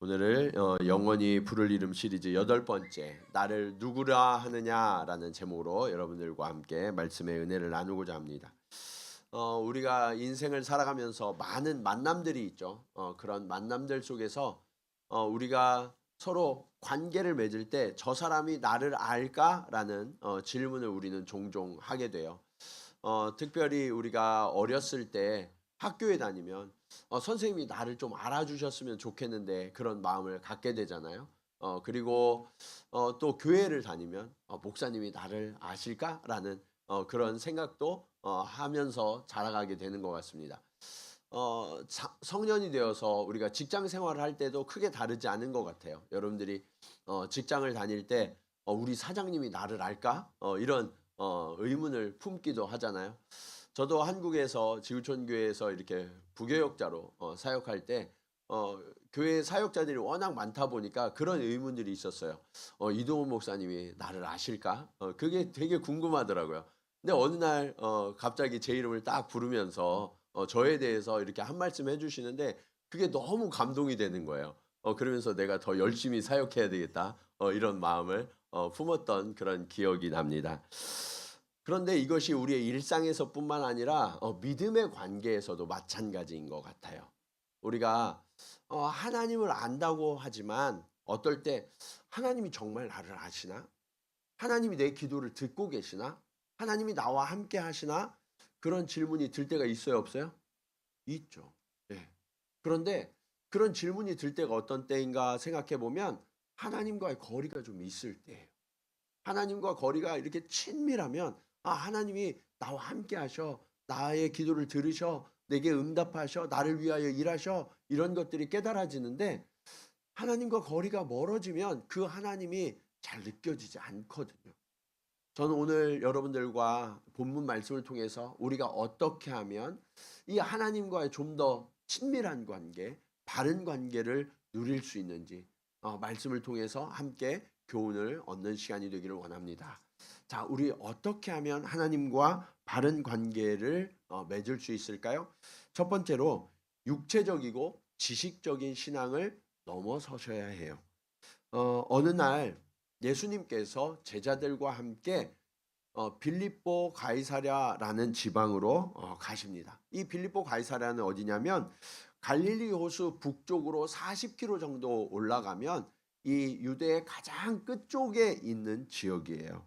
오늘을 영원히 부를 이름 시리즈 8번째 나를 누구라 하느냐라는 제목으로 여러분들과 함께 말씀의 은혜를 나누고자 합니다. 우리가 인생을 살아가면서 많은 만남들이 있죠. 그런 만남들 속에서 우리가 서로 관계를 맺을 때 저 사람이 나를 알까라는 질문을 우리는 종종 하게 돼요. 특별히 우리가 어렸을 때 학교에 다니면 선생님이 나를 좀 알아주셨으면 좋겠는데 그런 마음을 갖게 되잖아요. 그리고 또 교회를 다니면 목사님이 나를 아실까라는 그런 생각도 하면서 자라가게 되는 것 같습니다. 성년이 되어서 우리가 직장 생활을 할 때도 크게 다르지 않은 것 같아요. 여러분들이 직장을 다닐 때 우리 사장님이 나를 알까? 이런 의문을 품기도 하잖아요. 저도 한국에서 지구촌 교회에서 이렇게 부교역자로 사역할 때 교회 사역자들이 워낙 많다 보니까 그런 의문들이 있었어요. 이동훈 목사님이 나를 아실까? 그게 되게 궁금하더라고요. 근데 어느 날 갑자기 제 이름을 딱 부르면서 저에 대해서 이렇게 한 말씀 해주시는데 그게 너무 감동이 되는 거예요. 그러면서 내가 더 열심히 사역해야 되겠다. 이런 마음을 품었던 그런 기억이 납니다. 그런데 이것이 우리의 일상에서뿐만 아니라 믿음의 관계에서도 마찬가지인 것 같아요. 우리가 하나님을 안다고 하지만 어떨 때 하나님이 정말 나를 아시나? 하나님이 내 기도를 듣고 계시나? 하나님이 나와 함께 하시나? 그런 질문이 들 때가 있어요, 없어요? 있죠. 예. 그런데 그런 질문이 들 때가 어떤 때인가 생각해 보면 하나님과의 거리가 좀 있을 때예요. 하나님과 거리가 이렇게 친밀하면 하나님이 나와 함께 하셔. 나의 기도를 들으셔. 내게 응답하셔. 나를 위하여 일하셔. 이런 것들이 깨달아지는데 하나님과 거리가 멀어지면 그 하나님이 잘 느껴지지 않거든요. 저는 오늘 여러분들과 본문 말씀을 통해서 우리가 어떻게 하면 이 하나님과의 좀 더 친밀한 관계, 바른 관계를 누릴 수 있는지 말씀을 통해서 함께 교훈을 얻는 시간이 되기를 원합니다. 자, 우리 어떻게 하면 하나님과 바른 관계를 맺을 수 있을까요? 첫 번째로 육체적이고 지식적인 신앙을 넘어서셔야 해요. 어느 날 예수님께서 제자들과 함께 빌립보 가이사랴라는 지방으로 가십니다. 이 빌립보 가이사랴는 어디냐면 갈릴리 호수 북쪽으로 40km 정도 올라가면 이 유대의 가장 끝쪽에 있는 지역이에요.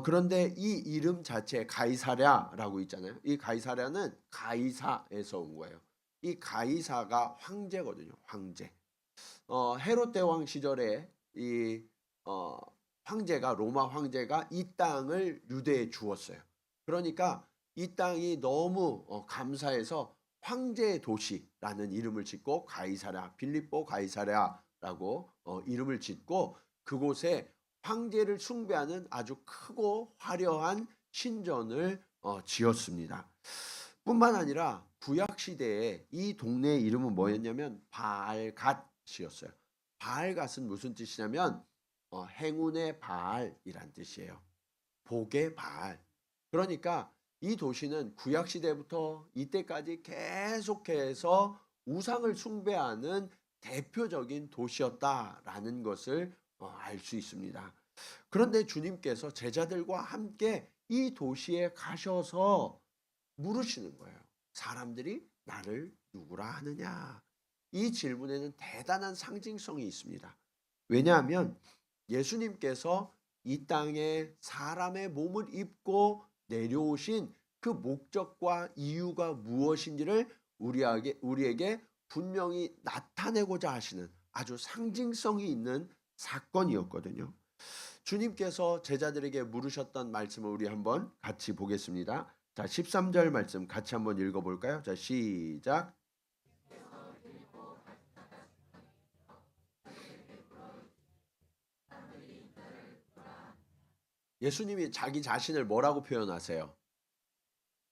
그런데 이 이름 자체 가이사랴라고 있잖아요. 이 가이사랴는 가이사에서 온 거예요. 이 가이사가 황제거든요. 황제. 헤롯 대왕 시절에 이 황제가 로마 황제가 이 땅을 유대에 주었어요. 그러니까 이 땅이 너무 감사해서 황제의 도시라는 이름을 짓고 가이사랴 빌립보 가이사랴라고 이름을 짓고 그곳에 황제를 숭배하는 아주 크고 화려한 신전을 지었습니다. 뿐만 아니라 구약 시대에 이 동네의 이름은 뭐였냐면 바알갓이었어요. 바알갓은 무슨 뜻이냐면 행운의 바알이란 뜻이에요. 복의 바알. 그러니까 이 도시는 구약 시대부터 이때까지 계속해서 우상을 숭배하는 대표적인 도시였다라는 것을 알 수 있습니다. 그런데 주님께서 제자들과 함께 이 도시에 가셔서 물으시는 거예요. 사람들이 나를 누구라 하느냐? 이 질문에는 대단한 상징성이 있습니다. 왜냐하면 예수님께서 이 땅에 사람의 몸을 입고 내려오신 그 목적과 이유가 무엇인지를 우리에게 분명히 나타내고자 하시는 아주 상징성이 있는 사건이었거든요. 주님께서 제자들에게 물으셨던 말씀을 우리 한번 같이 보겠습니다. 자, 13절 말씀 같이 한번 읽어볼까요? 자, 시작. 예수님이 자기 자신을 뭐라고 표현하세요?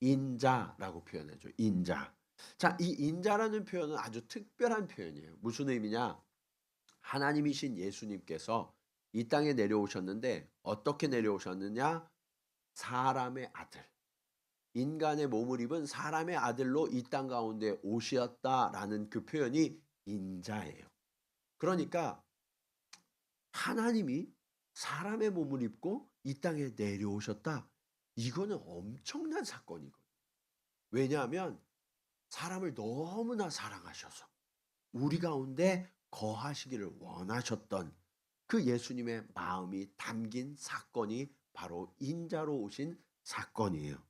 인자라고 표현해줘. 인자. 자, 이 인자라는 표현은 아주 특별한 표현이에요. 무슨 의미냐? 하나님이신 예수님께서 이 땅에 내려오셨는데 어떻게 내려오셨느냐? 사람의 아들. 인간의 몸을 입은 사람의 아들로 이 땅 가운데 오셨다라는 그 표현이 인자예요. 그러니까 하나님이 사람의 몸을 입고 이 땅에 내려오셨다. 이거는 엄청난 사건이거든요. 왜냐하면 사람을 너무나 사랑하셔서 우리 가운데 거하시기를 원하셨던 그 예수님의 마음이 담긴 사건이 바로 인자로 오신 사건이에요.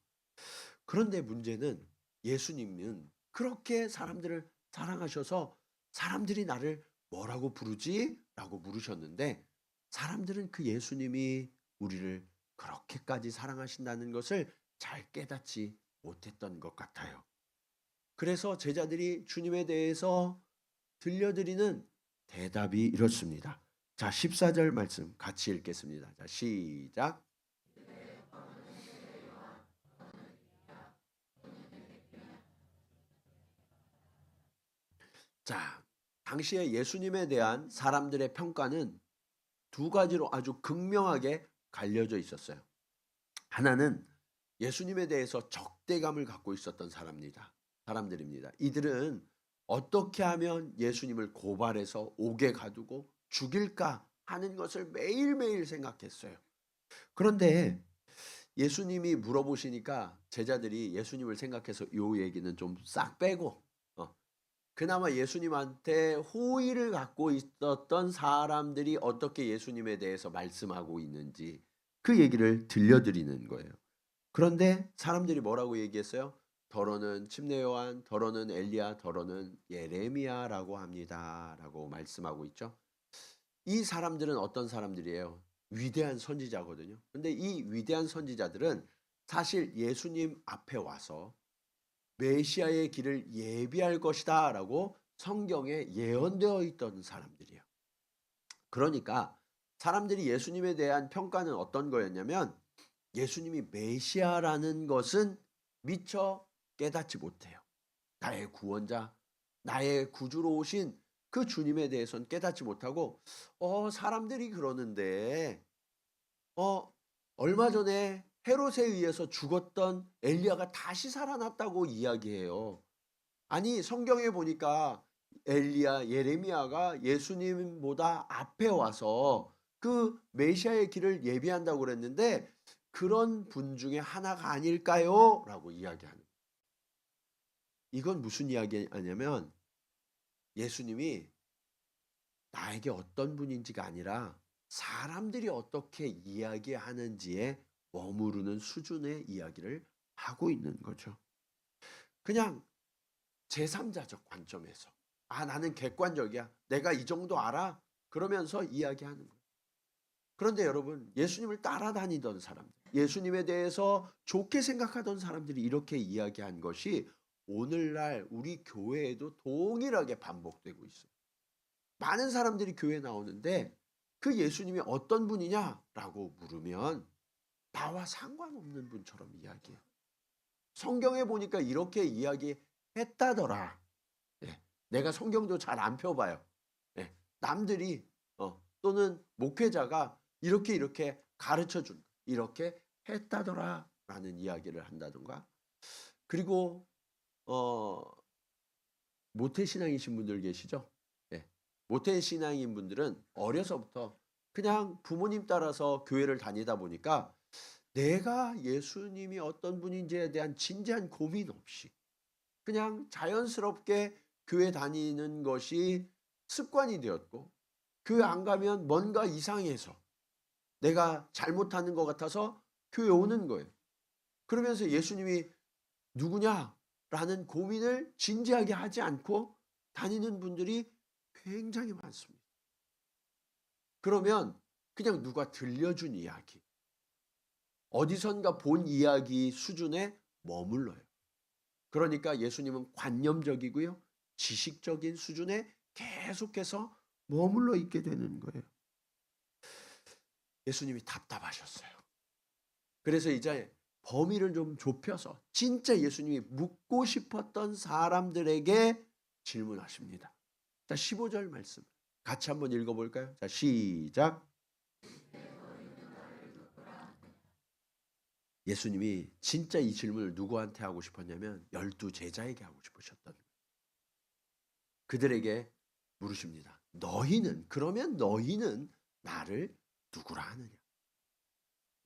그런데 문제는 예수님은 그렇게 사람들을 사랑하셔서 사람들이 나를 뭐라고 부르지? 라고 물으셨는데 사람들은 그 예수님이 우리를 그렇게까지 사랑하신다는 것을 잘 깨닫지 못했던 것 같아요. 그래서 제자들이 주님에 대해서 들려드리는 대답이 이렇습니다. 자, 14절 말씀 같이 읽겠습니다. 자, 시작. 자, 당시에 예수님에 대한 사람들의 평가는 두 가지로 아주 극명하게 갈려져 있었어요. 하나는 예수님에 대해서 적대감을 갖고 있었던 사람들입니다. 이들은 어떻게 하면 예수님을 고발해서 옥에 가두고 죽일까 하는 것을 매일매일 생각했어요. 그런데 예수님이 물어보시니까 제자들이 예수님을 생각해서 요 얘기는 좀 싹 빼고 그나마 예수님한테 호의를 갖고 있었던 사람들이 어떻게 예수님에 대해서 말씀하고 있는지 그 얘기를 들려드리는 거예요. 그런데 사람들이 뭐라고 얘기했어요? 더러는 침례 요한, 더러는 엘리야, 더러는 예레미야라고 합니다라고 말씀하고 있죠. 이 사람들은 어떤 사람들이에요? 위대한 선지자거든요. 근데 이 위대한 선지자들은 사실 예수님 앞에 와서 메시아의 길을 예비할 것이다라고 성경에 예언되어 있던 사람들이에요. 그러니까 사람들이 예수님에 대한 평가는 어떤 거였냐면 예수님이 메시아라는 것은 미처 깨닫지 못해요. 나의 구원자, 나의 구주로 오신 그 주님에 대해서는 깨닫지 못하고 사람들이 그러는데 얼마 전에 헤롯에 의해서 죽었던 엘리야가 다시 살아났다고 이야기해요. 아니 성경에 보니까 엘리야, 예레미야가 예수님보다 앞에 와서 그 메시아의 길을 예비한다고 그랬는데 그런 분 중에 하나가 아닐까요? 라고 이야기하는 거예요. 이건 무슨 이야기냐면 예수님이 나에게 어떤 분인지가 아니라 사람들이 어떻게 이야기하는지에 머무르는 수준의 이야기를 하고 있는 거죠. 그냥 제3자적 관점에서 나는 객관적이야. 내가 이 정도 알아. 그러면서 이야기하는 거예요. 그런데 여러분 예수님을 따라다니던 사람들, 예수님에 대해서 좋게 생각하던 사람들이 이렇게 이야기한 것이 오늘날 우리 교회에도 동일하게 반복되고 있어요. 많은 사람들이 교회에 나오는데 그 예수님이 어떤 분이냐라고 물으면 나와 상관없는 분처럼 이야기해요. 성경에 보니까 이렇게 이야기했다더라. 예, 내가 성경도 잘 안 펴봐요. 예, 남들이 또는 목회자가 이렇게 가르쳐 준 이렇게 했다더라 라는 이야기를 한다던가. 그리고 어, 모태신앙이신 분들 계시죠? 예, 모태신앙인 분들은 어려서부터 그냥 부모님 따라서 교회를 다니다 보니까 내가 예수님이 어떤 분인지에 대한 진지한 고민 없이 그냥 자연스럽게 교회 다니는 것이 습관이 되었고 교회 안 가면 뭔가 이상해서 내가 잘못하는 것 같아서 교회 오는 거예요. 그러면서 예수님이 누구냐라는 고민을 진지하게 하지 않고 다니는 분들이 굉장히 많습니다. 그러면 그냥 누가 들려준 이야기, 어디선가 본 이야기 수준에 머물러요. 그러니까 예수님은 관념적이고요. 지식적인 수준에 계속해서 머물러 있게 되는 거예요. 예수님이 답답하셨어요. 그래서 이제 범위를 좀 좁혀서 진짜 예수님이 묻고 싶었던 사람들에게 질문하십니다. 자, 15절 말씀 같이 한번 읽어볼까요? 자, 시작. 예수님이 진짜 이 질문을 누구한테 하고 싶었냐면 12 제자에게 하고 싶으셨던 거예요. 그들에게 물으십니다. 그러면 너희는 나를 누구라 하느냐.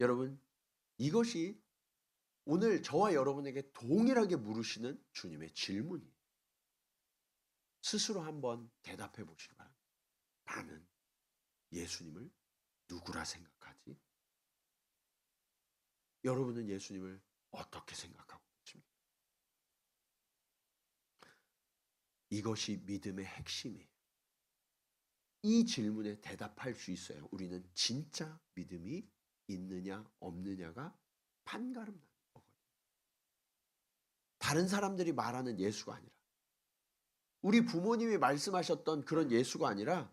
여러분, 이것이 오늘 저와 여러분에게 동일하게 물으시는 주님의 질문이에요. 스스로 한번 대답해 보시기 바랍니다. 나는 예수님을 누구라 생각하지? 여러분은 예수님을 어떻게 생각하고 계십니까? 이것이 믿음의 핵심이에요. 이 질문에 대답할 수 있어요. 우리는 진짜 믿음이 있느냐 없느냐가 판가름 나는 거거든요. 다른 사람들이 말하는 예수가 아니라, 우리 부모님이 말씀하셨던 그런 예수가 아니라,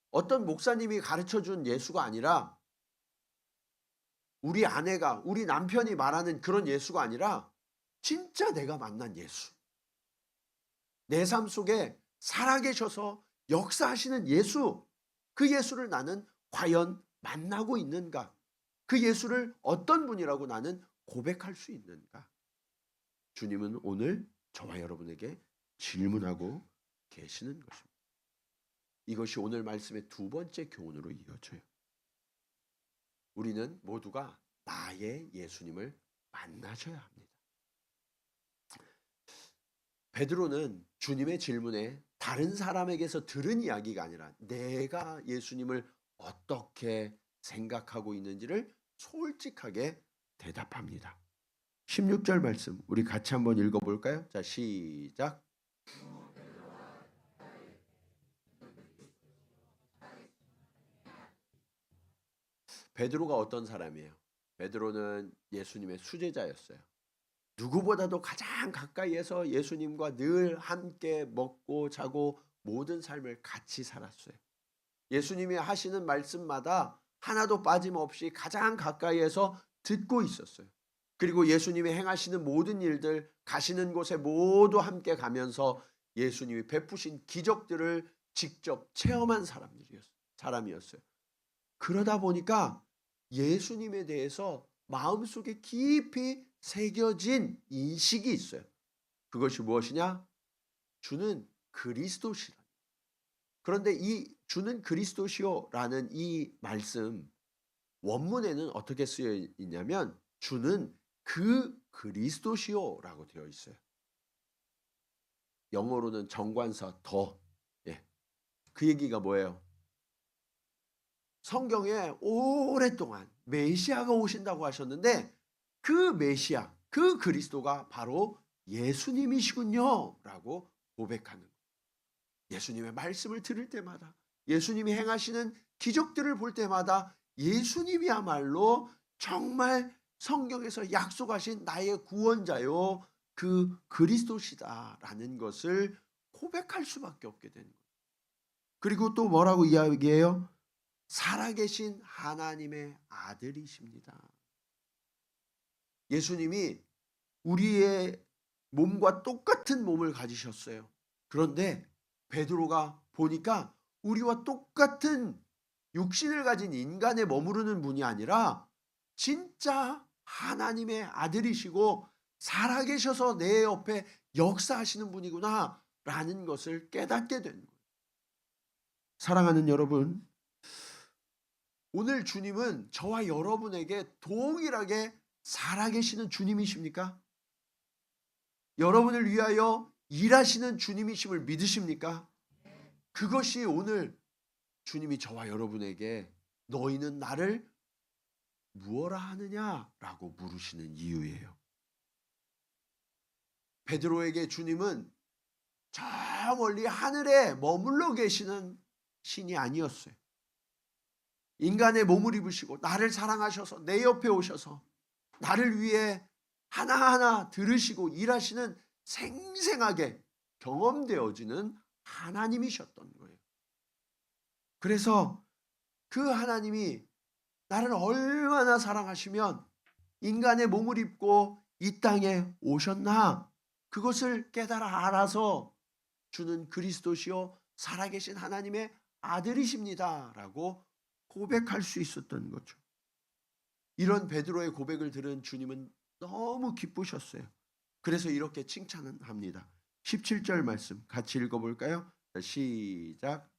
어떤 목사님이 가르쳐준 예수가 아니라, 우리 아내가, 우리 남편이 말하는 그런 예수가 아니라 진짜 내가 만난 예수, 내 삶 속에 살아계셔서 역사하시는 예수, 그 예수를 나는 과연 만나고 있는가? 그 예수를 어떤 분이라고 나는 고백할 수 있는가? 주님은 오늘 저와 여러분에게 질문하고 계시는 것입니다. 이것이 오늘 말씀의 두 번째 교훈으로 이어져요. 우리는 모두가 나의 예수님을 만나셔야 합니다. 베드로는 주님의 질문에 다른 사람에게서 들은 이야기가 아니라 내가 예수님을 어떻게 생각하고 있는지를 솔직하게 대답합니다. 16절 말씀 우리 같이 한번 읽어볼까요? 자, 시작. 베드로가 어떤 사람이에요? 베드로는 예수님의 수제자였어요. 누구보다도 가장 가까이에서 예수님과 늘 함께 먹고 자고 모든 삶을 같이 살았어요. 예수님이 하시는 말씀마다 하나도 빠짐없이 가장 가까이에서 듣고 있었어요. 그리고 예수님이 행하시는 모든 일들, 가시는 곳에 모두 함께 가면서 예수님이 베푸신 기적들을 직접 체험한 사람이었어요. 그러다 보니까 예수님에 대해서 마음속에 깊이 새겨진 인식이 있어요. 그것이 무엇이냐? 주는 그리스도시라. 그런데 이 주는 그리스도시요라는 이 말씀 원문에는 어떻게 쓰여 있냐면 주는 그 그리스도시요라고 되어 있어요. 영어로는 정관사 더. 예. 그 얘기가 뭐예요? 성경에 오랫동안 메시아가 오신다고 하셨는데 그 메시아, 그 그리스도가 바로 예수님이시군요 라고 고백하는 거예요. 예수님의 말씀을 들을 때마다, 예수님이 행하시는 기적들을 볼 때마다 예수님이야말로 정말 성경에서 약속하신 나의 구원자요 그 그리스도시다라는 것을 고백할 수밖에 없게 되는 거예요. 그리고 또 뭐라고 이야기해요? 살아계신 하나님의 아들이십니다. 예수님이 우리의 몸과 똑같은 몸을 가지셨어요. 그런데 베드로가 보니까 우리와 똑같은 육신을 가진 인간에 머무르는 분이 아니라 진짜 하나님의 아들이시고 살아계셔서 내 옆에 역사하시는 분이구나 라는 것을 깨닫게 된 거예요. 사랑하는 여러분, 오늘 주님은 저와 여러분에게 동일하게 살아계시는 주님이십니까? 여러분을 위하여 일하시는 주님이심을 믿으십니까? 그것이 오늘 주님이 저와 여러분에게 너희는 나를 무엇라 하느냐라고 물으시는 이유예요. 베드로에게 주님은 저 멀리 하늘에 머물러 계시는 신이 아니었어요. 인간의 몸을 입으시고 나를 사랑하셔서 내 옆에 오셔서 나를 위해 하나하나 들으시고 일하시는 생생하게 경험되어지는 하나님이셨던 거예요. 그래서 그 하나님이 나를 얼마나 사랑하시면 인간의 몸을 입고 이 땅에 오셨나, 그것을 깨달아 알아서 주는 그리스도시요 살아계신 하나님의 아들이십니다 라고 고백할 수 있었던 거죠. 이런 베드로의 고백을 들은 주님은 너무 기쁘셨어요. 그래서 이렇게 칭찬합니다. 17절 말씀 같이 읽어볼까요? 시작.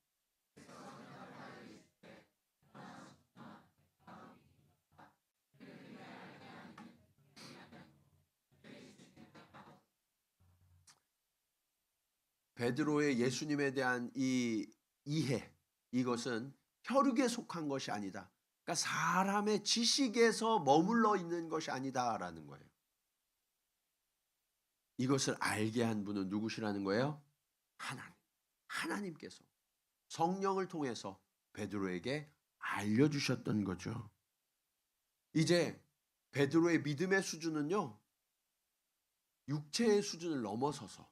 베드로의 예수님에 대한 이 이해, 이것은 혈육에 속한 것이 아니다. 그러니까 사람의 지식에서 머물러 있는 것이 아니다라는 거예요. 이것을 알게 한 분은 누구시라는 거예요? 하나님. 하나님께서 성령을 통해서 베드로에게 알려주셨던 거죠. 이제 베드로의 믿음의 수준은요, 육체의 수준을 넘어서서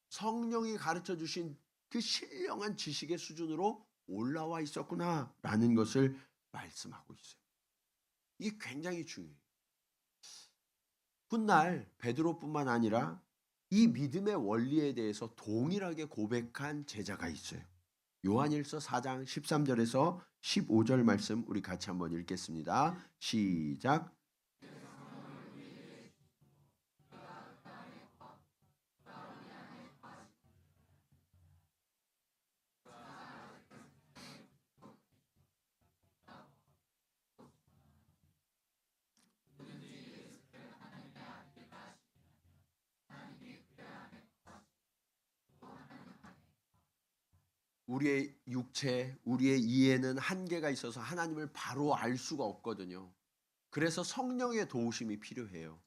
성령이 가르쳐 주신 그 신령한 지식의 수준으로 올라와 있었구나라는 것을 말씀하고 있어요. 이게 굉장히 중요해요. 훗날 베드로뿐만 아니라 이 믿음의 원리에 대해서 동일하게 고백한 제자가 있어요. 요한일서 4장 13절에서 15절 말씀 우리 같이 한번 읽겠습니다. 시작. 우리의 육체, 우리의 이해는 한계가 있어서 하나님을 바로 알 수가 없거든요. 그래서 성령의 도우심이 필요해요.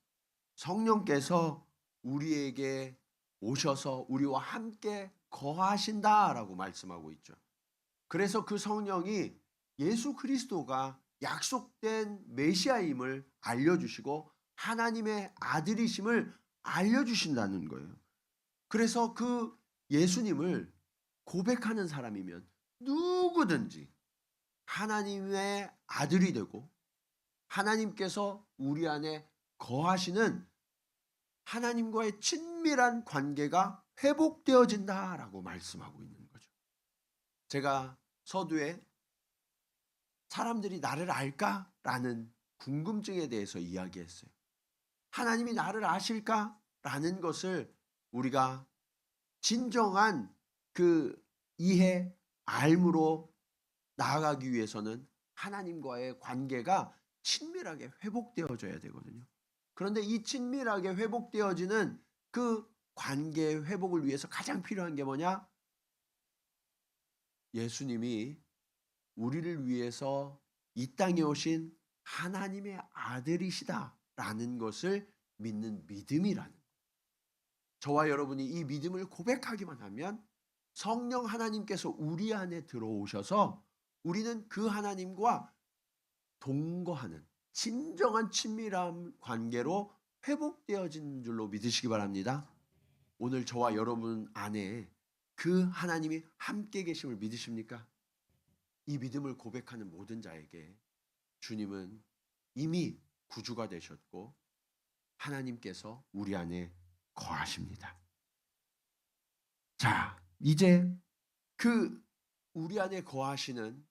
성령께서 우리에게 오셔서 우리와 함께 거하신다라고 말씀하고 있죠. 그래서 그 성령이 예수 그리스도가 약속된 메시아임을 알려주시고 하나님의 아들이심을 알려주신다는 거예요. 그래서 그 예수님을 고백하는 사람이면 누구든지 하나님의 아들이 되고 하나님께서 우리 안에 거하시는 하나님과의 친밀한 관계가 회복되어진다라고 말씀하고 있는 거죠. 제가 서두에 사람들이 나를 알까라는 궁금증에 대해서 이야기했어요. 하나님이 나를 아실까라는 것을 우리가 진정한 그 이해, 알므로 나아가기 위해서는 하나님과의 관계가 친밀하게 회복되어져야 되거든요. 그런데 이 친밀하게 회복되어지는 그 관계 회복을 위해서 가장 필요한 게 뭐냐? 예수님이 우리를 위해서 이 땅에 오신 하나님의 아들이시다라는 것을 믿는 믿음이라는 거예요. 저와 여러분이 이 믿음을 고백하기만 하면 성령 하나님께서 우리 안에 들어오셔서 우리는 그 하나님과 동거하는 진정한 친밀한 관계로 회복되어진 줄로 믿으시기 바랍니다. 오늘 저와 여러분 안에 그 하나님이 함께 계심을 믿으십니까? 이 믿음을 고백하는 모든 자에게 주님은 이미 구주가 되셨고 하나님께서 우리 안에 거하십니다. 자, 이제 그 우리 안에 거하시는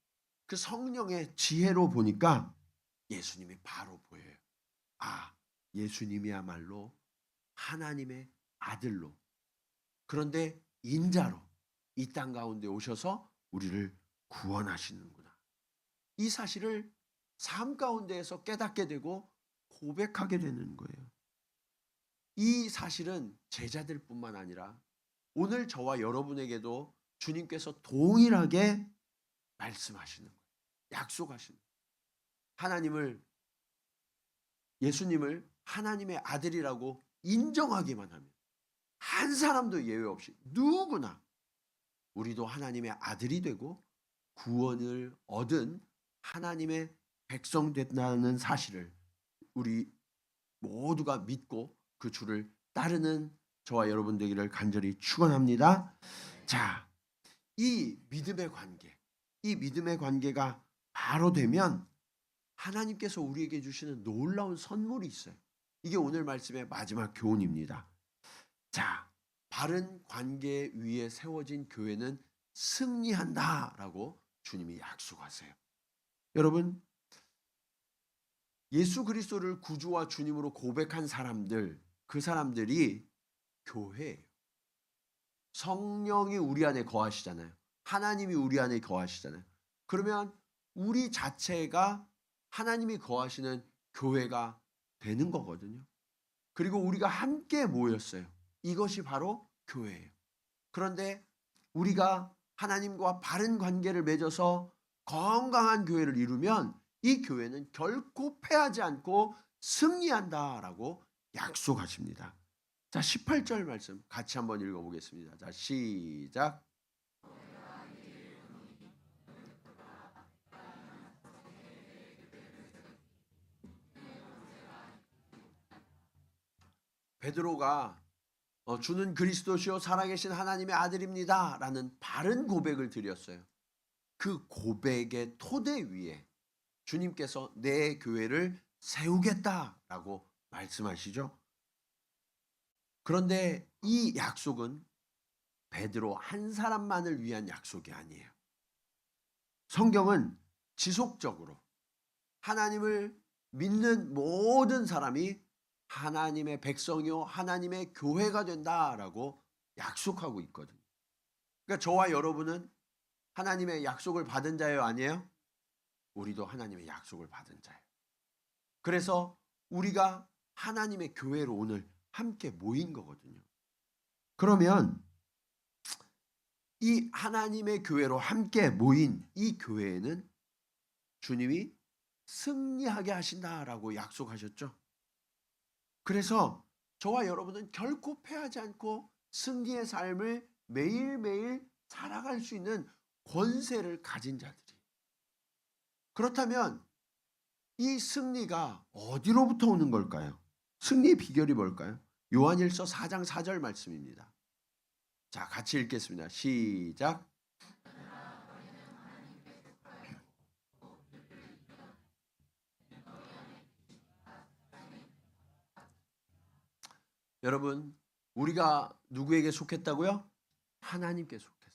그 성령의 지혜로 보니까 예수님이 바로 보여요. 아, 예수님이야말로 하나님의 아들로, 그런데 인자로 이 땅 가운데 오셔서 우리를 구원하시는구나. 이 사실을 삶 가운데에서 깨닫게 되고 고백하게 되는 거예요. 이 사실은 제자들뿐만 아니라 오늘 저와 여러분에게도 주님께서 동일하게 말씀하시는 거예요. 약속하시는 거예요. 하나님을, 예수님을 하나님의 아들이라고 인정하기만 하면 한 사람도 예외 없이 누구나 우리도 하나님의 아들이 되고 구원을 얻은 하나님의 백성 된다는 사실을 우리 모두가 믿고 그 주를 따르는 저와 여러분 되기를 간절히 축원합니다. 자, 이 믿음의 관계, 이 믿음의 관계가 바로 되면 하나님께서 우리에게 주시는 놀라운 선물이 있어요. 이게 오늘 말씀의 마지막 교훈입니다. 자, 바른 관계 위에 세워진 교회는 승리한다라고 주님이 약속하세요. 여러분, 예수 그리스도를 구주와 주님으로 고백한 사람들, 그 사람들이 교회예요. 성령이 우리 안에 거하시잖아요. 하나님이 우리 안에 거하시잖아요. 그러면 우리 자체가 하나님이 거하시는 교회가 되는 거거든요. 그리고 우리가 함께 모였어요. 이것이 바로 교회예요. 그런데 우리가 하나님과 바른 관계를 맺어서 건강한 교회를 이루면 이 교회는 결코 패하지 않고 승리한다라고 약속하십니다. 자, 18절 말씀 같이 한번 읽어보겠습니다. 자, 시작. 베드로가 주는 그리스도시요 살아계신 하나님의 아들입니다 라는 바른 고백을 드렸어요. 그 고백의 토대 위에 주님께서 내 교회를 세우겠다라고 말씀하시죠. 그런데 이 약속은 베드로 한 사람만을 위한 약속이 아니에요. 성경은 지속적으로 하나님을 믿는 모든 사람이 하나님의 백성이요 하나님의 교회가 된다라고 약속하고 있거든요. 그러니까 저와 여러분은 하나님의 약속을 받은 자예요, 아니에요? 우리도 하나님의 약속을 받은 자예요. 그래서 우리가 하나님의 교회로 오늘 함께 모인 거거든요. 그러면 이 하나님의 교회로 함께 모인 이 교회에는 주님이 승리하게 하신다라고 약속하셨죠. 그래서 저와 여러분은 결코 패하지 않고 승리의 삶을 매일매일 살아갈 수 있는 권세를 가진 자들이. 그렇다면 이 승리가 어디로부터 오는 걸까요? 승리의 비결이 뭘까요? 요한일서 4장 4절 말씀입니다. 자, 같이 읽겠습니다. 시작. 여러분, 우리가 누구에게 속했다고요? 하나님께 속했어요.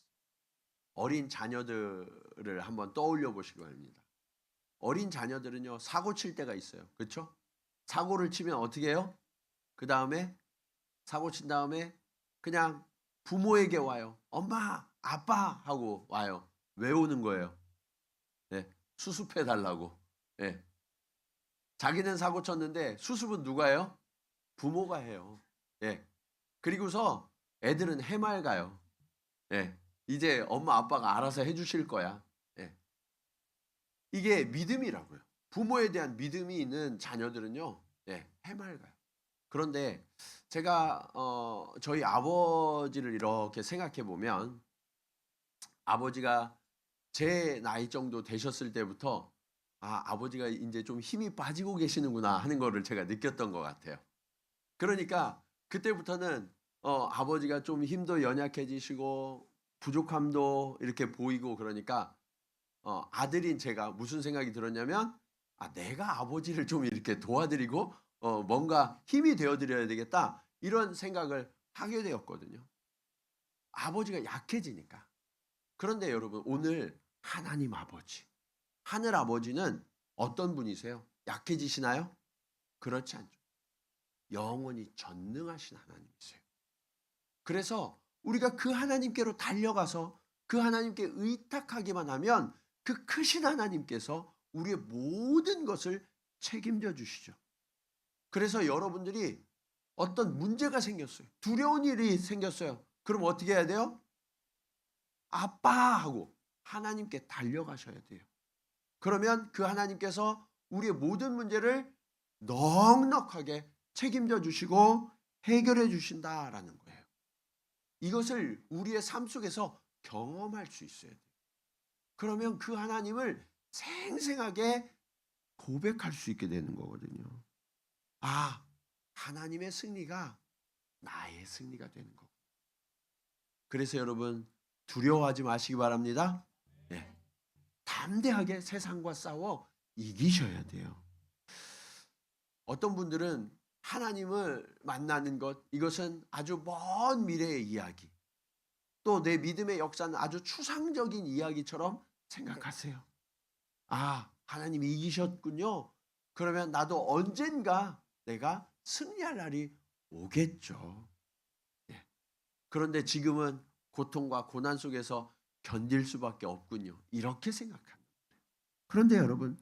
어린 자녀들을 한번 떠올려 보시기 바랍니다. 어린 자녀들은요, 사고 칠 때가 있어요. 그렇죠? 사고를 치면 어떻게 해요? 그 다음에 사고 친 다음에 그냥 부모에게 와요. 엄마, 아빠 하고 와요. 왜 오는 거예요? 네, 수습해 달라고. 네. 자기는 사고 쳤는데 수습은 누가 해요? 부모가 해요. 예. 그리고서 애들은 해맑아요. 예. 이제 엄마 아빠가 알아서 해주실 거야. 예. 이게 믿음이라고요. 부모에 대한 믿음이 있는 자녀들은요, 예, 해맑아요. 그런데 제가 저희 아버지를 이렇게 생각해 보면 아버지가 제 나이 정도 되셨을 때부터 아버지가 이제 좀 힘이 빠지고 계시는구나 하는 거를 제가 느꼈던 것 같아요. 그러니까 그때부터는 아버지가 좀 힘도 연약해지시고 부족함도 이렇게 보이고 그러니까 아들인 제가 무슨 생각이 들었냐면 내가 아버지를 좀 이렇게 도와드리고 뭔가 힘이 되어드려야 되겠다 이런 생각을 하게 되었거든요. 아버지가 약해지니까. 그런데 여러분 오늘 하나님 아버지, 하늘 아버지는 어떤 분이세요? 약해지시나요? 그렇지 않죠. 영원히 전능하신 하나님이세요. 그래서 우리가 그 하나님께로 달려가서 그 하나님께 의탁하기만 하면 그 크신 하나님께서 우리의 모든 것을 책임져 주시죠. 그래서 여러분들이 어떤 문제가 생겼어요. 두려운 일이 생겼어요. 그럼 어떻게 해야 돼요? 아빠 하고 하나님께 달려가셔야 돼요. 그러면 그 하나님께서 우리의 모든 문제를 넉넉하게 책임져 주시고 해결해 주신다라는 거예요. 이것을 우리의 삶 속에서 경험할 수 있어야 돼요. 그러면 그 하나님을 생생하게 고백할 수 있게 되는 거거든요. 하나님의 승리가 나의 승리가 되는 거. 그래서 여러분 두려워하지 마시기 바랍니다. 네. 담대하게 세상과 싸워 이기셔야 돼요. 어떤 분들은 하나님을 만나는 것, 이것은 아주 먼 미래의 이야기. 또 내 믿음의 역사는 아주 추상적인 이야기처럼 생각하세요. 하나님이 이기셨군요. 그러면 나도 언젠가 내가 승리할 날이 오겠죠. 예. 그런데 지금은 고통과 고난 속에서 견딜 수밖에 없군요. 이렇게 생각합니다. 그런데 여러분,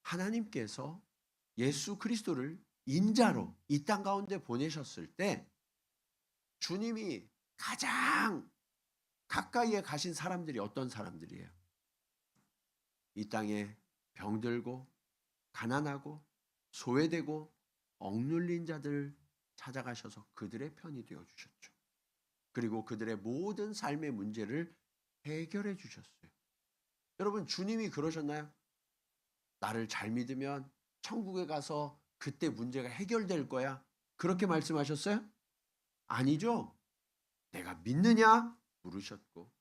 하나님께서 예수 그리스도를 인자로 이 땅 가운데 보내셨을 때 주님이 가장 가까이에 가신 사람들이 어떤 사람들이에요? 이 땅에 병들고 가난하고 소외되고 억눌린 자들 찾아가셔서 그들의 편이 되어 주셨죠. 그리고 그들의 모든 삶의 문제를 해결해 주셨어요. 여러분, 주님이 그러셨나요? 나를 잘 믿으면 천국에 가서 그때 문제가 해결될 거야. 그렇게 말씀하셨어요? 아니죠. 내가 믿느냐? 물으셨고,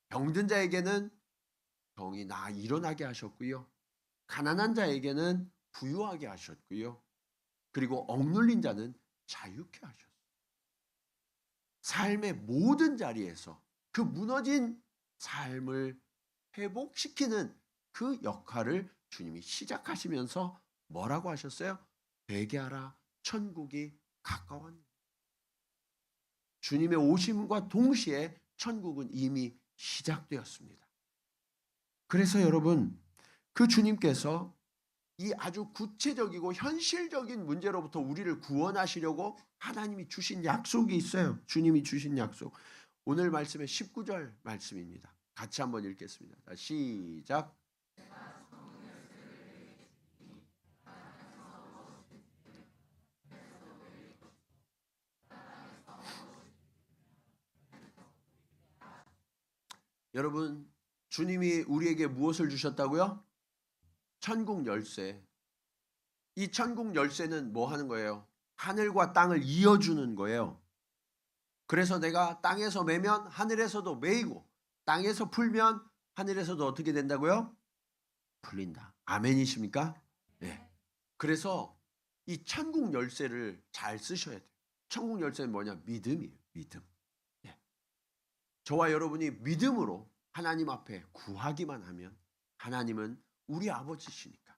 병든 자에게는 병이 나 일어나게 하셨고요. 가난한 자에게는 부유하게 하셨고요. 그리고 억눌린 자는 자유케 하셨어요. 삶의 모든 자리에서 그 무너진 삶을 회복시키는 그 역할을 주님이 시작하시면서 뭐라고 하셨어요? 회개하라, 천국이 가까웠느니라. 주님의 오심과 동시에 천국은 이미 시작되었습니다. 그래서 여러분, 그 주님께서 이 아주 구체적이고 현실적인 문제로부터 우리를 구원하시려고 하나님이 주신 약속이 있어요. 주님이 주신 약속. 오늘 말씀의 19절 말씀입니다. 같이 한번 읽겠습니다. 자, 시작. 여러분, 주님이 우리에게 무엇을 주셨다고요? 천국 열쇠. 이 천국 열쇠는 뭐 하는 거예요? 하늘과 땅을 이어주는 거예요. 그래서 내가 땅에서 매면 하늘에서도 매이고, 땅에서 풀면 하늘에서도 어떻게 된다고요? 풀린다. 아멘이십니까? 네. 그래서 이 천국 열쇠를 잘 쓰셔야 돼요. 천국 열쇠는 뭐냐? 믿음이에요. 믿음. 네. 저와 여러분이 믿음으로 하나님 앞에 구하기만 하면 하나님은 우리 아버지시니까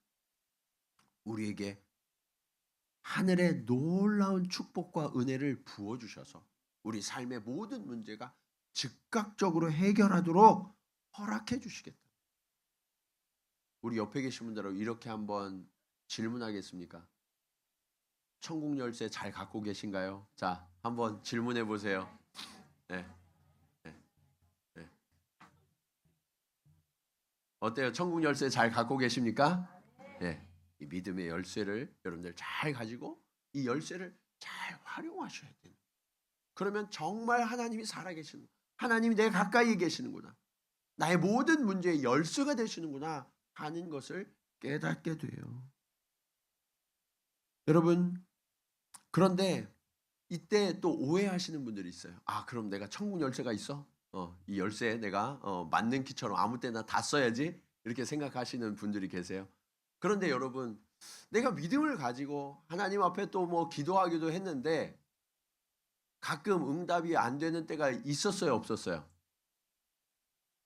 우리에게 하늘의 놀라운 축복과 은혜를 부어주셔서 우리 삶의 모든 문제가 즉각적으로 해결하도록 허락해 주시겠다. 우리 옆에 계신 분들하고 이렇게 한번 질문하겠습니까? 천국 열쇠 잘 갖고 계신가요? 자, 한번 질문해 보세요. 네, 네, 네. 어때요? 천국 열쇠 잘 갖고 계십니까? 네. 이 믿음의 열쇠를 여러분들 잘 가지고 이 열쇠를 잘 활용하셔야 돼요. 그러면 정말 하나님이 살아계시는, 하나님이 내 가까이에 계시는구나, 나의 모든 문제의 열쇠가 되시는구나 하는 것을 깨닫게 돼요. 여러분, 그런데 이때 또 오해하시는 분들이 있어요. 아, 그럼 내가 천국 열쇠가 있어? 이 열쇠 내가 맞는 키처럼 아무 때나 다 써야지? 이렇게 생각하시는 분들이 계세요. 그런데 여러분, 내가 믿음을 가지고 하나님 앞에 또 뭐 기도하기도 했는데 가끔 응답이 안 되는 때가 있었어요, 없었어요?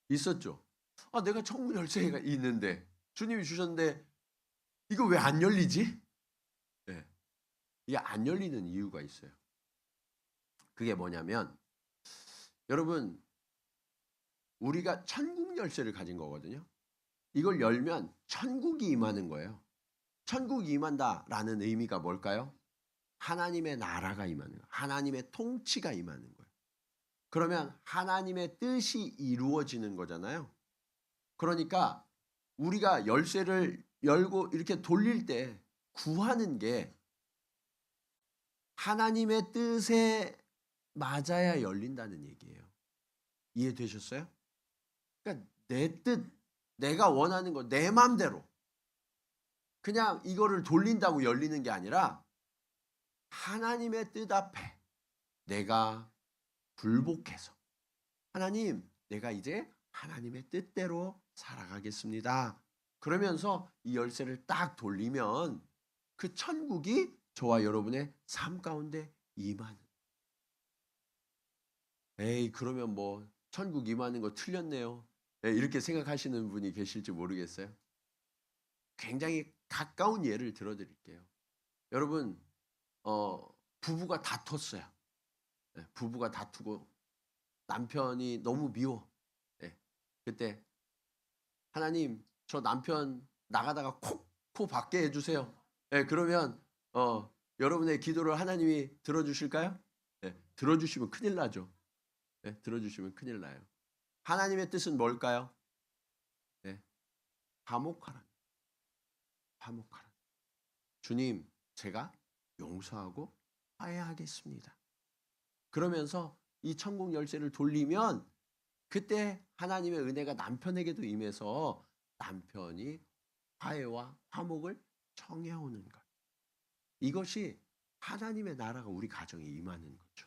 있었죠. 아, 내가 천국 열쇠가 있는데 주님이 주셨는데 이거 왜 안 열리지? 네. 이게 안 열리는 이유가 있어요. 그게 뭐냐면 여러분, 우리가 천국 열쇠를 가진 거거든요. 이걸 열면 천국이 임하는 거예요. 천국이 임한다라는 의미가 뭘까요? 하나님의 나라가 임하는 거예요. 하나님의 통치가 임하는 거예요. 그러면 하나님의 뜻이 이루어지는 거잖아요. 그러니까 우리가 열쇠를 열고 이렇게 돌릴 때 구하는 게 하나님의 뜻에 맞아야 열린다는 얘기예요. 이해되셨어요? 그러니까 내 뜻, 내가 원하는 거, 내 맘대로 그냥 이거를 돌린다고 열리는 게 아니라 하나님의 뜻 앞에 내가 굴복해서 하나님, 내가 이제 하나님의 뜻대로 살아가겠습니다. 그러면서 이 열쇠를 딱 돌리면 그 천국이 저와 여러분의 삶 가운데 임하는. 에이, 그러면 뭐 천국 임하는 거 틀렸네요. 이렇게 생각하시는 분이 계실지 모르겠어요. 굉장히 가까운 예를 들어드릴게요. 여러분, 부부가 다퉜어요. 부부가 다투고 남편이 너무 미워. 그때 하나님, 저 남편 나가다가 코 밖에 해주세요. 그러면 여러분의 기도를 하나님이 들어주실까요? 들어주시면 큰일 나죠. 들어주시면 큰일 나요. 하나님의 뜻은 뭘까요? 화목하라. 화목하라. 주님, 제가 용서하고 화해하겠습니다. 그러면서 이 천국 열쇠를 돌리면 그때 하나님의 은혜가 남편에게도 임해서 남편이 화해와 화목을 청해오는 것. 이것이 하나님의 나라가 우리 가정에 임하는 거죠.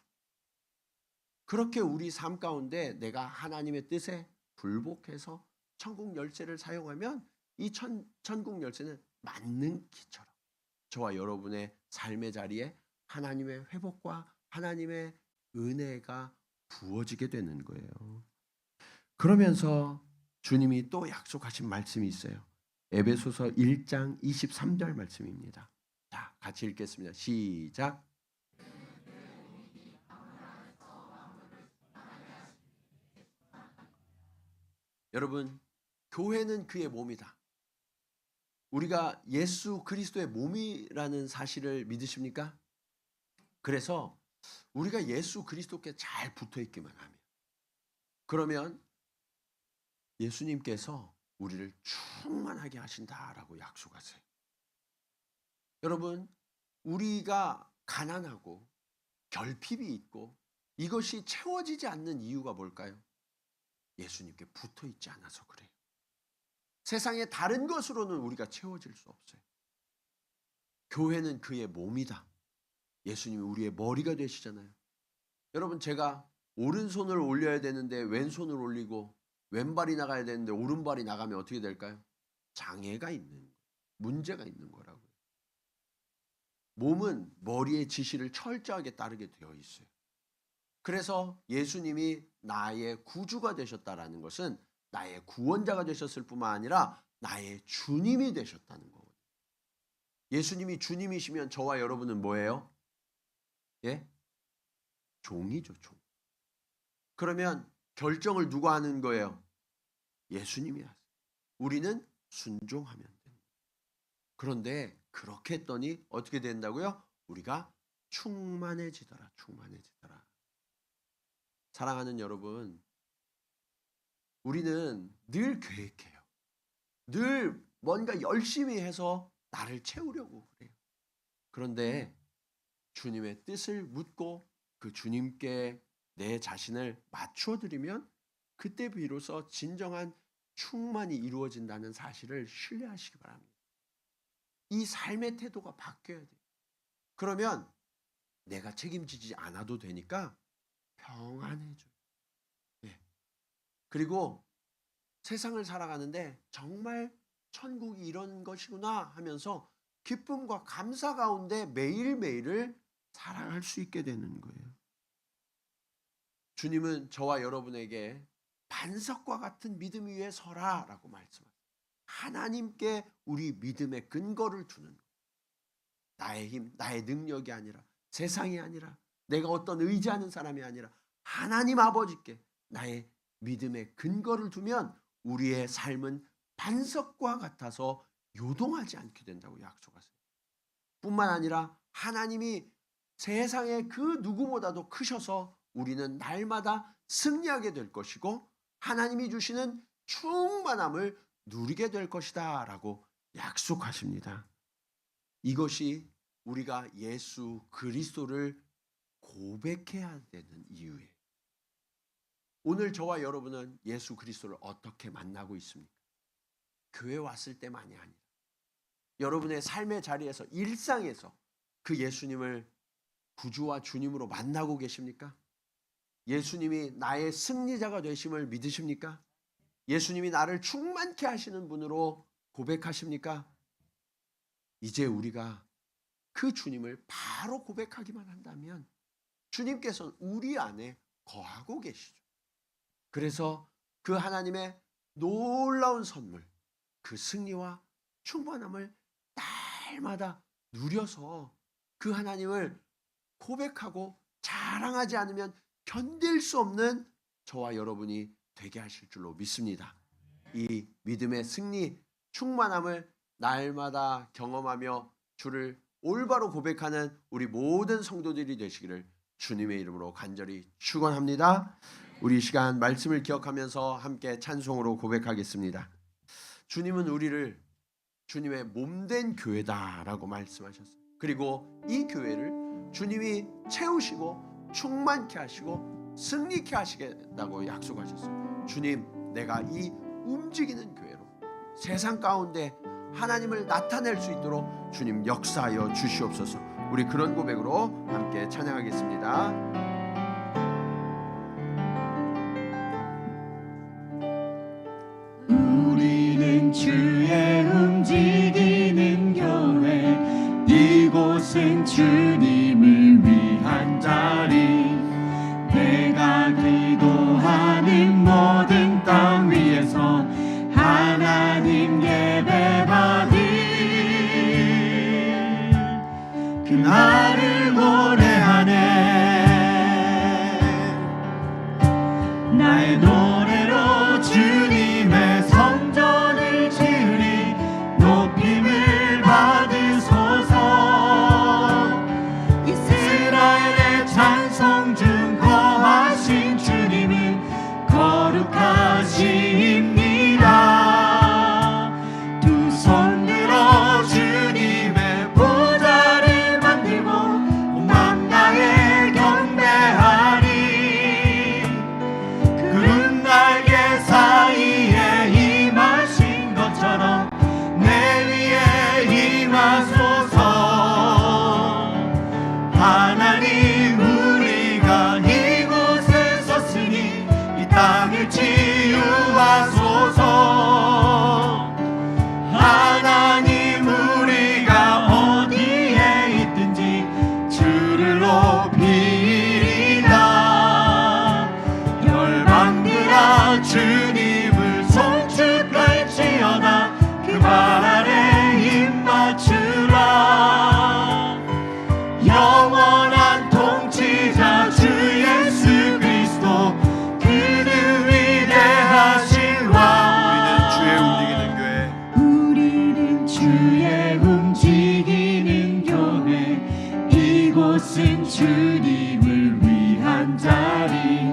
그렇게 우리 삶 가운데 내가 하나님의 뜻에 불복해서 천국 열쇠를 사용하면 이 천국 열쇠는 맞는 키처럼 저와 여러분의 삶의 자리에 하나님의 회복과 하나님의 은혜가 부어지게 되는 거예요. 그러면서 주님이 또 약속하신 말씀이 있어요. 에베소서 1장 23절 말씀입니다. 자, 같이 읽겠습니다. 시작. 여러분, 교회는 그의 몸이다. 우리가 예수 그리스도의 몸이라는 사실을 믿으십니까? 그래서 우리가 예수 그리스도께 잘 붙어 있기만 하면, 그러면 예수님께서 우리를 충만하게 하신다라고 약속하세요. 여러분, 우리가 가난하고 결핍이 있고 이것이 채워지지 않는 이유가 뭘까요? 예수님께 붙어 있지 않아서 그래요. 세상의 다른 것으로는 우리가 채워질 수 없어요. 교회는 그의 몸이다. 예수님이 우리의 머리가 되시잖아요. 여러분, 제가 오른손을 올려야 되는데 왼손을 올리고 왼발이 나가야 되는데 오른발이 나가면 어떻게 될까요? 장애가 있는 거예요. 문제가 있는 거라고요. 몸은 머리의 지시를 철저하게 따르게 되어 있어요. 그래서 예수님이 나의 구주가 되셨다라는 것은 나의 구원자가 되셨을 뿐만 아니라 나의 주님이 되셨다는 거거든요. 예수님이 주님이시면 저와 여러분은 뭐예요? 종이죠, 종. 그러면 결정을 누가 하는 거예요? 예수님이 하세요. 우리는 순종하면 됩니다. 그런데 그렇게 했더니 어떻게 된다고요? 우리가 충만해지더라, 충만해지더라. 사랑하는 여러분, 우리는 늘 계획해요. 늘 뭔가 열심히 해서 나를 채우려고 그래요. 그런데 주님의 뜻을 묻고 그 주님께 내 자신을 맞추어 드리면 그때 비로소 진정한 충만이 이루어진다는 사실을 신뢰하시기 바랍니다. 이 삶의 태도가 바뀌어야 돼요. 그러면 내가 책임지지 않아도 되니까 평안해져요. 그리고 세상을 살아가는데 정말 천국이 이런 것이구나 하면서 기쁨과 감사 가운데 매일매일을 살아갈 수 있게 되는 거예요. 주님은 저와 여러분에게 반석과 같은 믿음 위에 서라라고 말씀하세요. 하나님께 우리 믿음의 근거를 두는 거예요. 나의 힘, 나의 능력이 아니라, 세상이 아니라, 내가 어떤 의지하는 사람이 아니라 하나님 아버지께 나의 믿음의 근거를 두면 우리의 삶은 반석과 같아서 요동하지 않게 된다고 약속하세요. 뿐만 아니라 하나님이 세상의 그 누구보다도 크셔서 우리는 날마다 승리하게 될 것이고 하나님이 주시는 충만함을 누리게 될 것이다 라고 약속하십니다. 이것이 우리가 예수 그리스도를 고백해야 되는 이유예요. 오늘 저와 여러분은 예수 그리스도를 어떻게 만나고 있습니까? 교회 왔을 때만이 아니라 여러분의 삶의 자리에서, 일상에서 그 예수님을 구주와 주님으로 만나고 계십니까? 예수님이 나의 승리자가 되심을 믿으십니까? 예수님이 나를 충만케 하시는 분으로 고백하십니까? 이제 우리가 그 주님을 바로 고백하기만 한다면 주님께서는 우리 안에 거하고 계시죠. 그래서 그 하나님의 놀라운 선물, 그 승리와 충만함을 날마다 누려서 그 하나님을 고백하고 자랑하지 않으면 견딜 수 없는 저와 여러분이 되게 하실 줄로 믿습니다. 이 믿음의 승리, 충만함을 날마다 경험하며 주를 올바로 고백하는 우리 모든 성도들이 되시기를 주님의 이름으로 간절히 축원합니다. 우리 시간 말씀을 기억하면서 함께 찬송으로 고백하겠습니다. 주님은 우리를 주님의 몸된 교회다라고 말씀하셨어요. 그리고 이 교회를 주님이 채우시고 충만케 하시고 승리케 하시겠다고 약속하셨어요. 주님, 내가 이 움직이는 교회로 세상 가운데 하나님을 나타낼 수 있도록 주님 역사하여 주시옵소서. 우리 그런 고백으로 함께 찬양하겠습니다. 우리는 주의 움직이는 교회, 이곳은 주님을 위한 자리. 내가 기도하는 모든 땅 위에서 하나님 예배받을 그날을 노래하네. 나의 노래로 주님의 성전을 지으리. 높임을 받으소서. 이스라엘의 찬송 중 거하신 주님은 거룩하십니다. 두 손 들어 주님의 보좌를 만들고 온 맘 다해 경배하리. 구름 날개 사이에 임하신 것처럼 내 위에 임하소서. 하나님, 우리가 이곳에 섰으니 이 땅을 치유하소서. 하나님, 우리가 어디에 있든지 주를 높이리라. 열방들아 주님을 송축할지어다. 그 발 아래 입 맞추라. 영원한 통치자 주 예수 그리스도, 그는 위대하신 왕. 우리는 주의 움직이는 교회, 이곳은 주님을 위한 자리.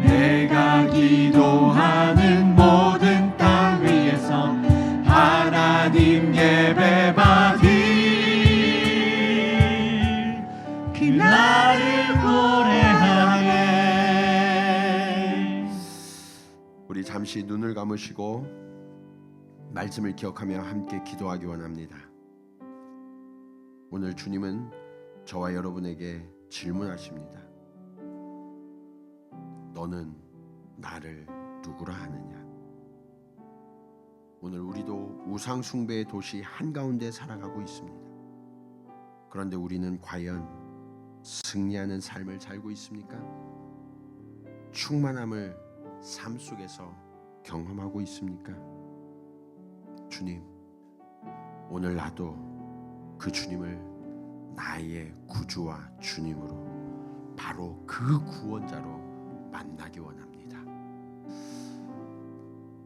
내가 기도하는 모든 땅 위에서 하나님 예배받을 그날을 노래하네. 우리 잠시 눈을 감으시고 말씀을 기억하며 함께 기도하기 원합니다. 오늘 주님은 저와 여러분에게 질문하십니다. 너는 나를 누구라 하느냐? 오늘 우리도 우상 숭배의 도시 한가운데 살아가고 있습니다. 그런데 우리는 과연 승리하는 삶을 살고 있습니까? 충만함을 삶 속에서 경험하고 있습니까? 주님, 오늘 나도 그 주님을 나의 구주와 주님으로, 바로 그 구원자로 만나기 원합니다.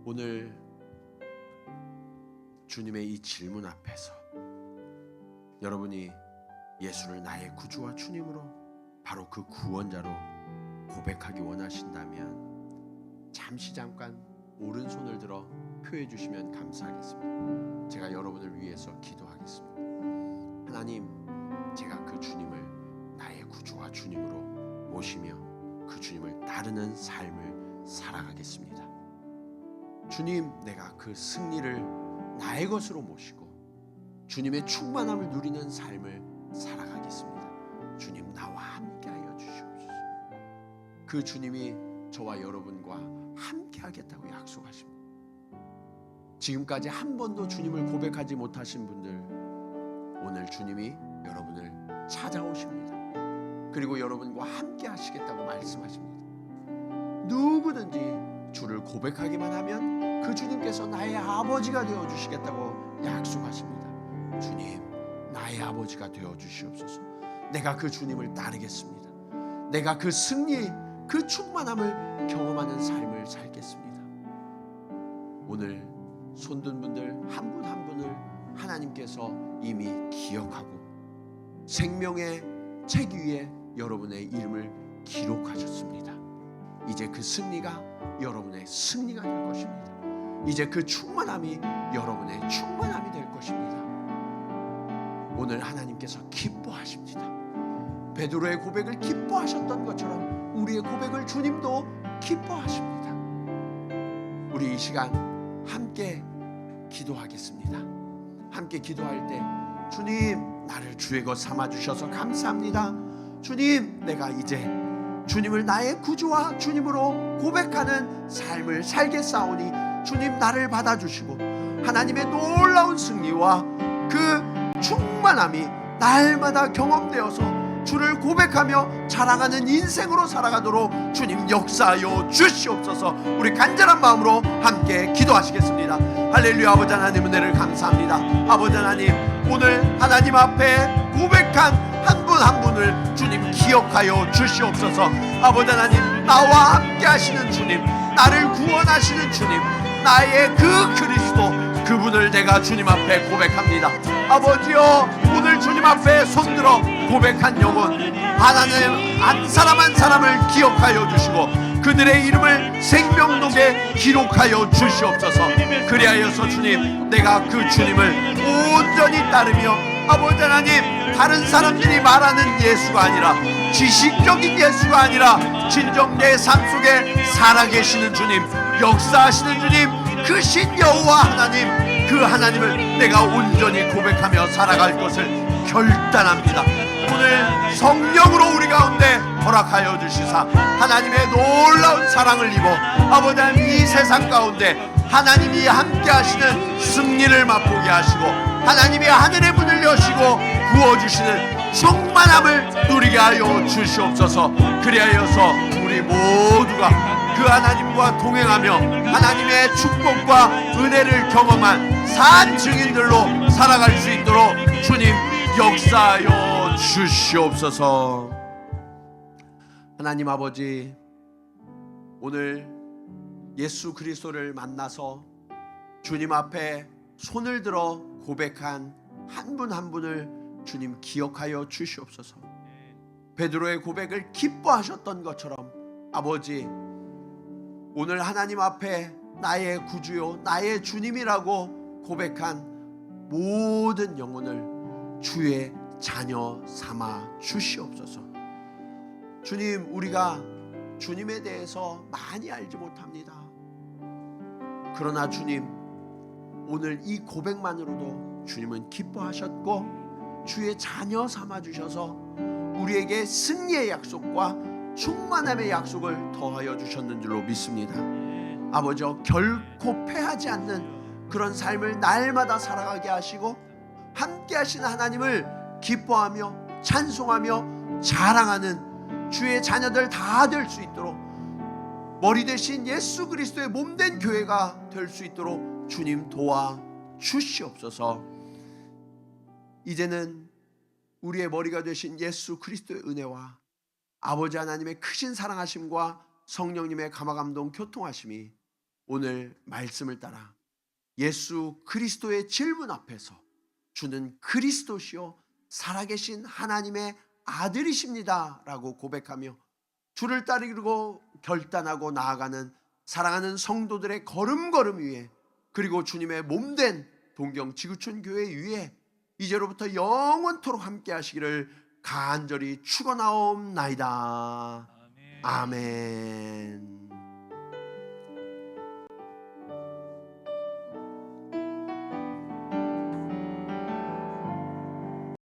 오늘 주님의 이 질문 앞에서 여러분이 예수를 나의 구주와 주님으로, 바로 그 구원자로 고백하기 원하신다면 잠시 잠깐 오른손을 들어 표해 주시면 감사하겠습니다. 제가 여러분을 위해서 기도하겠습니다. 하나님, 제가 그 주님을 나의 구주와 주님으로 모시며 그 주님을 따르는 삶을 살아가겠습니다. 주님, 내가 그 승리를 나의 것으로 모시고 주님의 충만함을 누리는 삶을 살아가겠습니다. 주님, 나와 함께하여 주시옵소서. 그 주님이 저와 여러분과 함께하겠다고 약속하십니다. 지금까지 한 번도 주님을 고백하지 못하신 분들, 오늘 주님이 여러분을 찾아오십니다. 그리고 여러분과 함께 하시겠다고 말씀하십니다. 누구든지 주를 고백하기만 하면 그 주님께서 나의 아버지가 되어주시겠다고 약속하십니다. 주님, 나의 아버지가 되어주시옵소서. 내가 그 주님을 따르겠습니다. 내가 그 승리, 그 충만함을 경험하는 삶을 살겠습니다. 오늘 손든 분들 한 분 한 분을 하나님께서 이미 기억하고 생명의 책 위에 여러분의 이름을 기록하셨습니다. 이제 그 승리가 여러분의 승리가 될 것입니다. 이제 그 충만함이 여러분의 충만함이 될 것입니다. 오늘 하나님께서 기뻐하십니다. 베드로의 고백을 기뻐하셨던 것처럼 우리의 고백을 주님도 기뻐하십니다. 우리 이 시간 함께 기도하겠습니다. 함께 기도할 때 주님, 나를 주의 것 삼아주셔서 감사합니다. 주님, 내가 이제 주님을 나의 구주와 주님으로 고백하는 삶을 살겠사오니 주님, 나를 받아주시고 하나님의 놀라운 승리와 그 충만함이 날마다 경험되어서 주를 고백하며 자랑하는 인생으로 살아가도록 주님 역사하여 주시옵소서. 우리 간절한 마음으로 함께 기도하시겠습니다. 할렐루야. 아버지 하나님, 은혜를 감사합니다. 아버지 하나님, 오늘 하나님 앞에 고백한 한 분 한 분을 주님 기억하여 주시옵소서. 아버지 하나님, 나와 함께 하시는 주님, 나를 구원하시는 주님, 나의 그 그리스도, 그분을 내가 주님 앞에 고백합니다. 아버지여, 오늘 주님 앞에 손들어 고백한 영혼 하나님 한 사람 한 사람을 기억하여 주시고 그들의 이름을 생명록에 기록하여 주시옵소서. 그리하여서 주님, 내가 그 주님을 온전히 따르며 아버지 하나님, 다른 사람들이 말하는 예수가 아니라, 지식적인 예수가 아니라 진정 내 삶 속에 살아계시는 주님, 역사하시는 주님, 그 신 여호와 하나님, 그 하나님을 내가 온전히 고백하며 살아갈 것을 결단합니다. 오늘 성령으로 우리 가운데 허락하여 주시사 하나님의 놀라운 사랑을 입어 아버지 하나님, 이 세상 가운데 하나님이 함께 하시는 승리를 맛보게 하시고 하나님이 하늘의 문을 여시고 부어주시는 충만함을 누리게 하여 주시옵소서. 그리하여서 우리 모두가 그 하나님과 동행하며 하나님의 축복과 은혜를 경험한 산 증인들로 살아갈 수 있도록 주님 역사하여 주시옵소서. 하나님 아버지, 오늘 예수 그리스도를 만나서 주님 앞에 손을 들어 고백한 한 분 한 분을 주님 기억하여 주시옵소서. 베드로의 고백을 기뻐하셨던 것처럼 아버지, 오늘 하나님 앞에 나의 구주요 나의 주님이라고 고백한 모든 영혼을 주의 자녀 삼아 주시옵소서. 주님, 우리가 주님에 대해서 많이 알지 못합니다. 그러나 주님, 오늘 이 고백만으로도 주님은 기뻐하셨고 주의 자녀 삼아 주셔서 우리에게 승리의 약속과 충만함의 약속을 더하여 주셨는 줄로 믿습니다. 아버지, 결코 패하지 않는 그런 삶을 날마다 살아가게 하시고 함께 하시는 하나님을 기뻐하며 찬송하며 자랑하는 주의 자녀들 다 될 수 있도록, 머리 대신 예수 그리스도의 몸된 교회가 될 수 있도록 주님 도와 주시옵소서. 이제는 우리의 머리가 되신 예수 그리스도의 은혜와 아버지 하나님의 크신 사랑하심과 성령님의 감화감동 교통하심이 오늘 말씀을 따라 예수 그리스도의 질문 앞에서 주는 그리스도시요 살아계신 하나님의 아들이십니다 라고 고백하며 주를 따르고 결단하고 나아가는 사랑하는 성도들의 걸음걸음 위에, 그리고 주님의 몸된 동경 지구촌 교회 위에 이제로부터 영원토록 함께 하시기를 간절히 축원하옵나이다. 아멘.